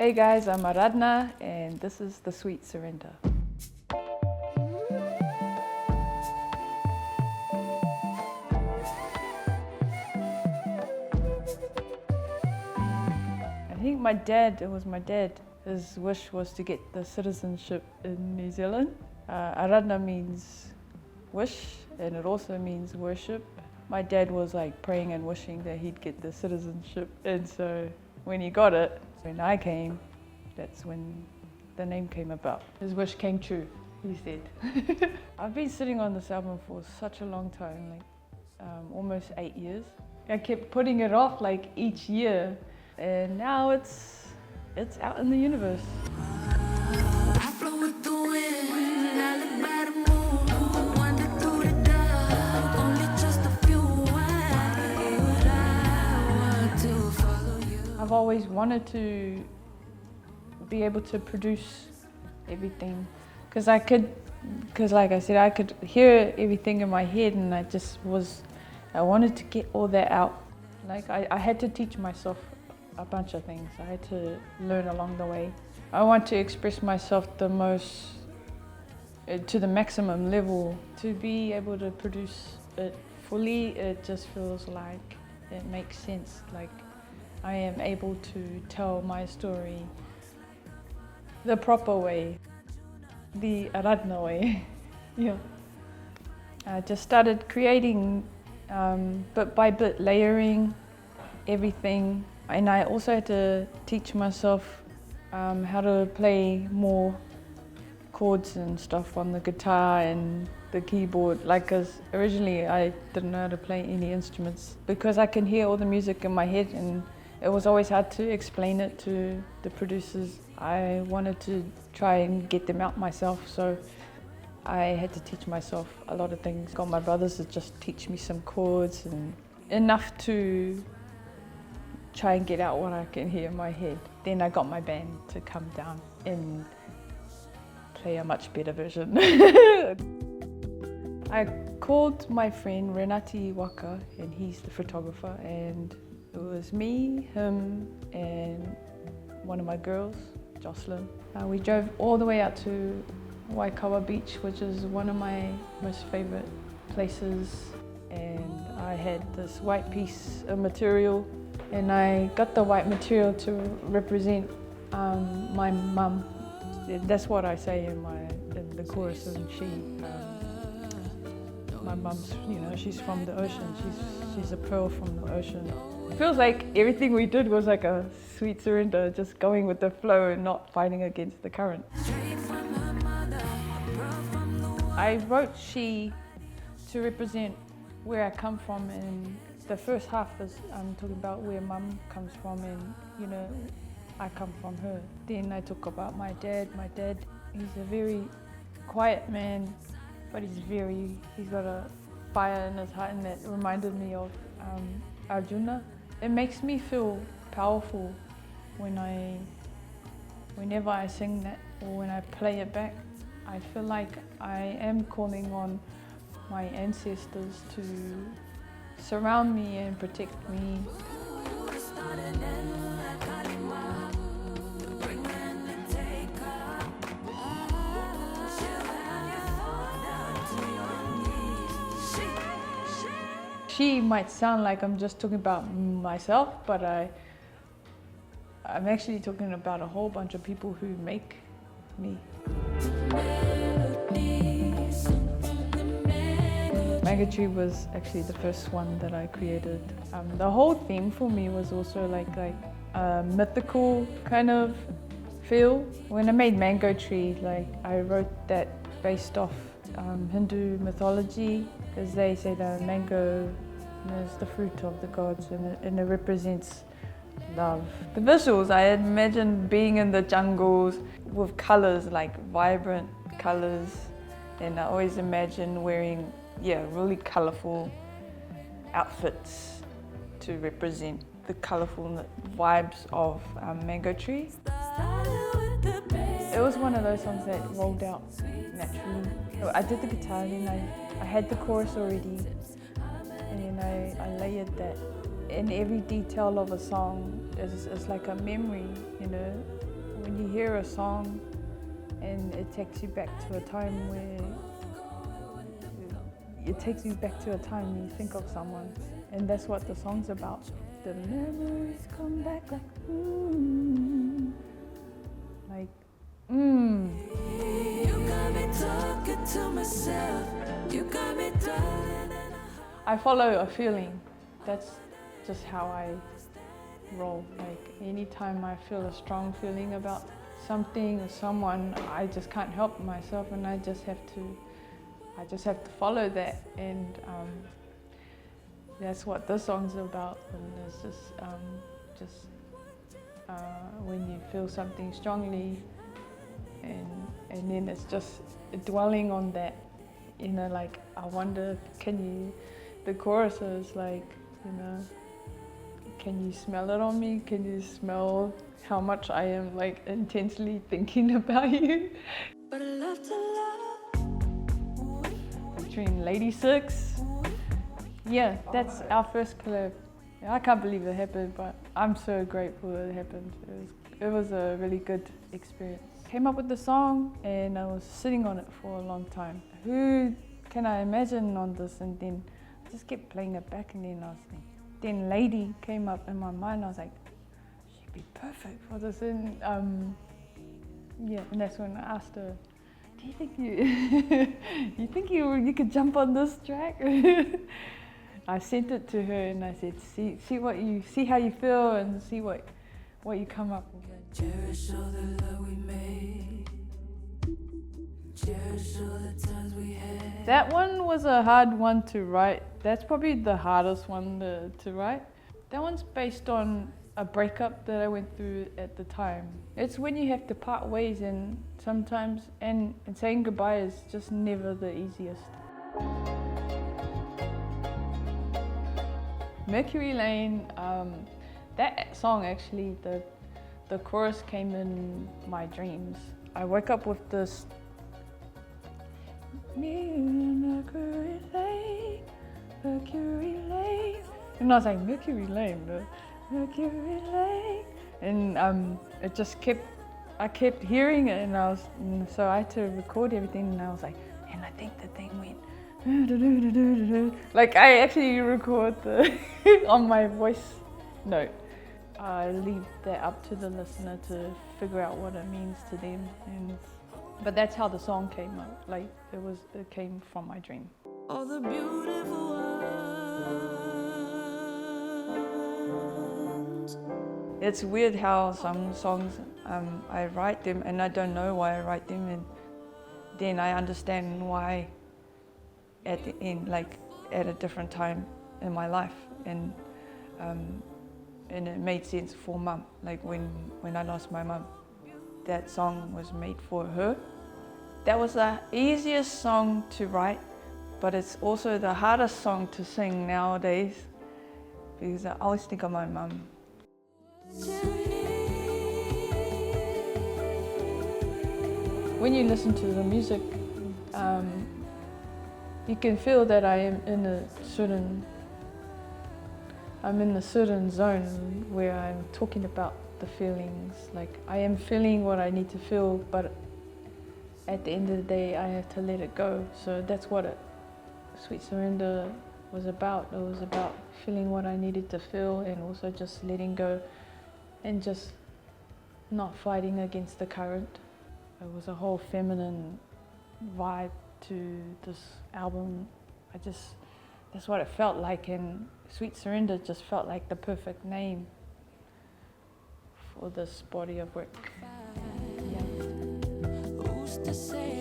Hey guys, I'm Aaradhna and this is the Sweer Surrender. I think it was my dad. His wish was to get the citizenship in New Zealand. Aaradhna means wish and it also means worship. My dad was like praying and wishing that he'd get the citizenship, and so when he got it, when I came, that's when the name came about. His wish came true, he said. I've been sitting on this album for such a long time, like almost 8 years. I kept putting it off like each year, and now it's out in the universe. I've always wanted to be able to produce everything, because like I said, I could hear everything in my head, and I wanted to get all that out. Like I had to teach myself a bunch of things. I had to learn along the way. I want to express myself to the maximum level. To be able to produce it fully, it just feels like it makes sense. Like I am able to tell my story the proper way, the Aaradhna way. Yeah. I just started creating bit by bit, layering everything, and I also had to teach myself how to play more chords and stuff on the guitar and the keyboard, because originally I didn't know how to play any instruments, because I can hear all the music in my head and it was always hard to explain it to the producers. I wanted to try and get them out myself, so I had to teach myself a lot of things. Got my brothers to just teach me some chords and enough to try and get out what I can hear in my head. Then I got my band to come down and play a much better version. I called my friend Renati Waka, and he's the photographer, and it was me, him, and one of my girls, Jocelyn. We drove all the way out to Waikawa Beach, which is one of my most favourite places, and I had this white piece of material, and I got the white material to represent my mum. That's what I say in the chorus, and my mum's, she's from the ocean. She's a pearl from the ocean. It feels like everything we did was like a sweet surrender, just going with the flow and not fighting against the current. I wrote She to represent where I come from, and the first half is I'm talking about where Mum comes from, and I come from her. Then I talk about my dad. My dad, he's a very quiet man, but he's got a fire in his heart, and that reminded me of Arjuna. It makes me feel powerful whenever I sing that, or when I play it back. I feel like I am calling on my ancestors to surround me and protect me. She might sound like I'm just talking about myself, but I'm actually talking about a whole bunch of people who make me. Mango Tree was actually the first one that I created. The whole theme for me was also like a mythical kind of feel. When I made Mango Tree, I wrote that based off Hindu mythology, because they say that mango is the fruit of the gods, and it represents love. The visuals, I imagined being in the jungles with colours, like vibrant colours, and I always imagine wearing really colourful outfits to represent the colourful vibes of Mango Tree. It was one of those songs that rolled out naturally. I did the guitar, and then I had the chorus already, and then I layered that. In every detail of a song it's like a memory, you know. When you hear a song and it takes you back to a time where you think of someone, and that's what the song's about. The memories come back like You got me talking to myself. You got me darling. I follow a feeling. That's just how I roll. Like anytime I feel a strong feeling about something or someone, I just can't help myself, and I just have to follow that. And that's what this song's about. And it's just when you feel something strongly, and then it's just dwelling on that. You know, like I wonder, the chorus is like, you know, can you smell it on me? Can you smell how much I am like intensely thinking about you? But I love to love. Between Lady Six, yeah, that's our first collab. I can't believe it happened, but I'm so grateful it happened. It was a really good experience. Came up with the song and I was sitting on it for a long time. Who can I imagine on this? And then I just kept playing it back, and then Lady came up in my mind. I was like, she'd be perfect for this. And yeah, and that's when I asked her, do you think you could jump on this track? I sent it to her and I said, see how you feel and see what you come up with. Cherish all the love we made. Cherish all the times we had. That one was a hard one to write. That's probably the hardest one to write. That one's based on a breakup that I went through at the time. It's when you have to part ways, and sometimes, and saying goodbye is just never the easiest. Mercury Lane, that song actually, the chorus came in my dreams. I woke up with this, Mercury Lane, Mercury Lane. And I was like, Mercury Lane, Mercury Lane. And it just I kept hearing it, and so I had to record everything, and I was like, and I think the thing went, like I actually record on my voice note. I leave that up to the listener to figure out what it means to them, but that's how the song came out. Like it came from my dream. All the beautiful ones. It's weird how some songs I write them and I don't know why I write them, and then I understand why at the end, like at a different time in my life, and it made sense for Mum. Like when I lost my mum, that song was made for her. That was the easiest song to write, but it's also the hardest song to sing nowadays, because I always think of my mum. When you listen to the music, you can feel that I am in a certain zone where I'm talking about the feelings. Like I am feeling what I need to feel, but at the end of the day, I have to let it go. So that's what Sweer Surrender was about. It was about feeling what I needed to feel, and also just letting go, and just not fighting against the current. It was a whole feminine vibe to this album. That's what it felt like, and Sweer Surrender just felt like the perfect name for this body of work. Yeah. Who's to say